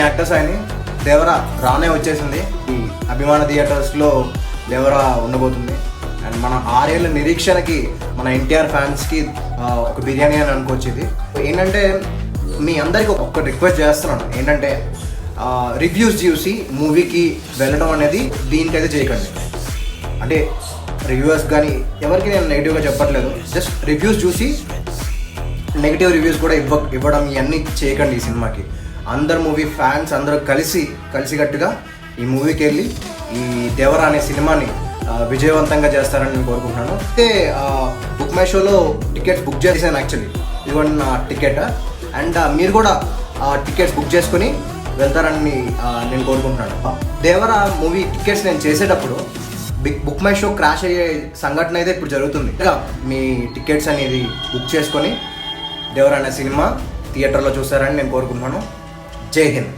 Actors అని దేవరా రానే వచ్చేసింది. ఈ అభిమాన థియేటర్స్లో దేవరా ఉండబోతుంది. అండ్ మన 6 ఏళ్ళ నిరీక్షణకి మన ఎన్టీఆర్ ఫ్యాన్స్కి ఒక బిర్యానీ అని అనుకోవచ్చు. ఇది ఏంటంటే మీ అందరికీ ఒక రిక్వెస్ట్ చేస్తున్నాను, ఏంటంటే రివ్యూస్ చూసి మూవీకి వెళ్ళడం అనేది దీనికైతే చేయకండి. అంటే రివ్యూవర్స్ కానీ ఎవరికి నేను నెగిటివ్గా చెప్పట్లేదు, జస్ట్ రివ్యూస్ చూసి నెగిటివ్ రివ్యూస్ కూడా ఇవ్వడం ఇవన్నీ చేయకండి. ఈ సినిమాకి అందరు మూవీ ఫ్యాన్స్ అందరూ కలిసికట్టుగా ఈ మూవీకి వెళ్ళి ఈ దేవరా అనే సినిమాని విజయవంతంగా చేస్తారని నేను కోరుకుంటున్నాను. అయితే బుక్ మై షోలో టికెట్స్ బుక్ చేశాను. యాక్చువల్లీ ఇదిగోండి నా టికెట్. అండ్ మీరు కూడా టికెట్స్ బుక్ చేసుకుని వెళ్తారని నేను కోరుకుంటున్నాను. దేవరా మూవీ టికెట్స్ నేను చేసేటప్పుడు బుక్ మై షో క్రాష్ అయ్యే సంఘటన అయితే ఇప్పుడు జరుగుతుంది. మీ టికెట్స్ అనేది బుక్ చేసుకొని దేవరా అనే సినిమా థియేటర్లో చూస్తారని నేను కోరుకుంటున్నాను. జై హింద్.